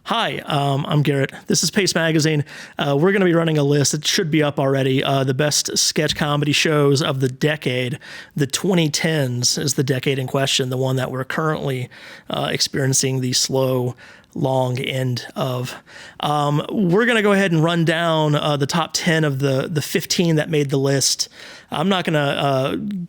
Hi, I'm Garrett. This is Pace Magazine. We're going to be running a list. It should be up already. The best sketch comedy shows of the decade. The 2010s is the decade in question, the one that we're currently experiencing the slow, long end of. We're going to go ahead and run down the top 10 of the 15 that made the list. I'm not going to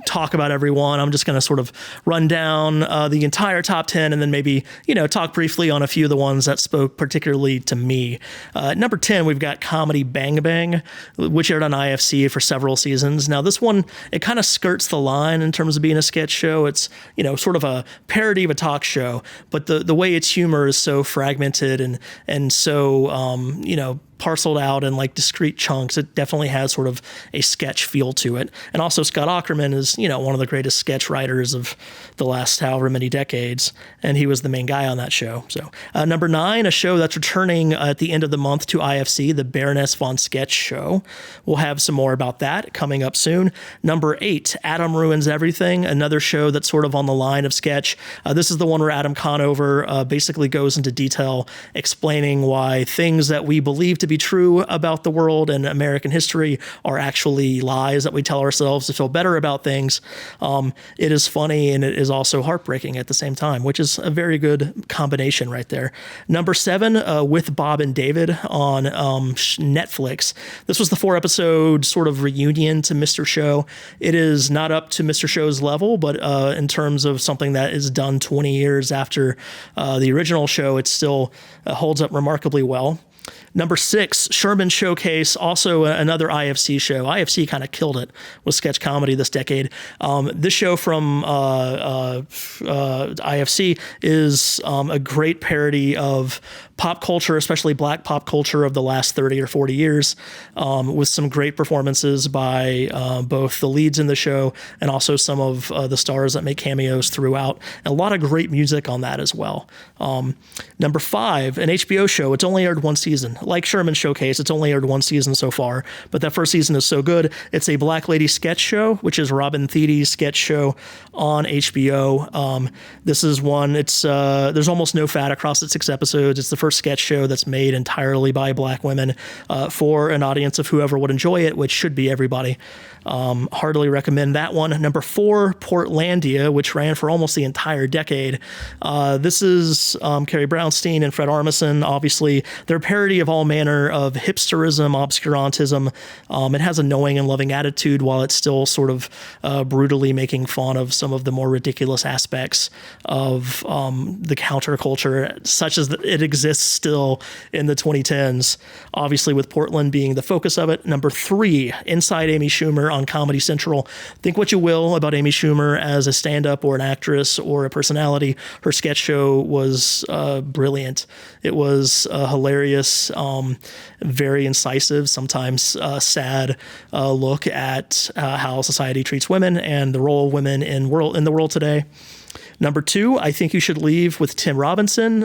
talk about everyone. I'm just going to sort of run down the entire top 10 and then maybe, talk briefly on a few of the ones that spoke particularly to me. Number 10, we've got Comedy Bang Bang, which aired on IFC for several seasons. Now, this one, it kind of skirts the line in terms of being a sketch show. It's, sort of a parody of a talk show, but the way its humor is so fragmented and so, parceled out in like discrete chunks. It definitely has sort of a sketch feel to it. And also Scott Aukerman is, one of the greatest sketch writers of the last however many decades. And he was the main guy on that show. So number 9, a show that's returning at the end of the month to IFC, the Baroness von Sketch Show. We'll have some more about that coming up soon. Number 8, Adam Ruins Everything, another show that's sort of on the line of sketch. This is the one where Adam Conover basically goes into detail explaining why things that we believe to be true about the world and American history are actually lies that we tell ourselves to feel better about things. It is funny and it is also heartbreaking at the same time, which is a very good combination right there. Number 7, With Bob and David on Netflix. This was the 4-episode sort of reunion to Mr. Show. It is not up to Mr. Show's level, but in terms of something that is done 20 years after the original show, it still holds up remarkably well. Number 6, Shermans Showcase, also another IFC show. IFC kind of killed it with sketch comedy this decade. This show from IFC is a great parody of pop culture, especially black pop culture of the last 30 or 40 years, with some great performances by both the leads in the show and also some of the stars that make cameos throughout. And a lot of great music on that as well. Number 5, an HBO show. It's only aired one season. Like Shermans Showcase, it's only aired one season so far, but that first season is so good. It's a Black Lady sketch show, which is Robin Thede's sketch show on HBO. This is one, there's almost no fat across its 6 episodes. It's the first sketch show that's made entirely by Black women for an audience of whoever would enjoy it, which should be everybody. Heartily recommend that one. Number 4, Portlandia, which ran for almost the entire decade. This is Carrie Brownstein and Fred Armisen. Obviously, they're a parody of all manner of hipsterism, obscurantism. It has a knowing and loving attitude while it's still sort of brutally making fun of some of the more ridiculous aspects of the counterculture, such as it exists still in the 2010s, obviously with Portland being the focus of it. Number 3, Inside Amy Schumer on Comedy Central. Think what you will about Amy Schumer as a stand-up or an actress or a personality. Her sketch show was brilliant. It was hilarious, very incisive, sometimes sad look at how society treats women and the role of women in the world today. Number 2, I Think You Should Leave with Tim Robinson.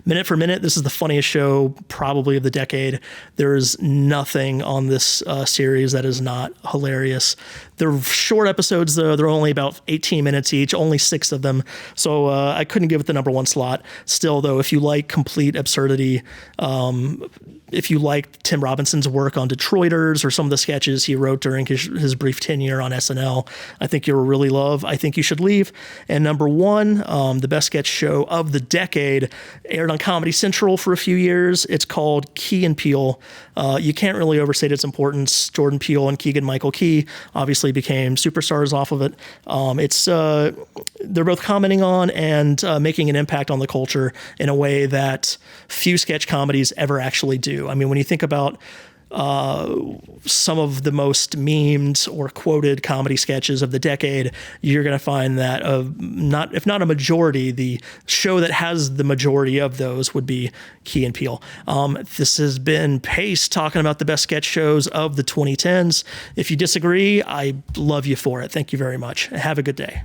Minute for Minute, this is the funniest show probably of the decade. There's nothing on this series that is not hilarious. They're short episodes, though. They're only about 18 minutes each, only 6 of them. So I couldn't give it the number 1 slot. Still, though, if you like complete absurdity, if you like Tim Robinson's work on Detroiters or some of the sketches he wrote during his brief tenure on SNL, I think you'll really love I Think You Should Leave. And number 1, the best sketch show of the decade, aired on Comedy Central for a few years. It's called Key and Peele. You can't really overstate its importance. Jordan Peele and Keegan-Michael Key obviously became superstars off of it. They're both commenting on and making an impact on the culture in a way that few sketch comedies ever actually do. I mean, when you think about some of the most memed or quoted comedy sketches of the decade, you're going to find that if not a majority, the show that has the majority of those would be Key and Peele. This has been Pace talking about the best sketch shows of the 2010s. If you disagree, I love you for it. Thank you very much. Have a good day.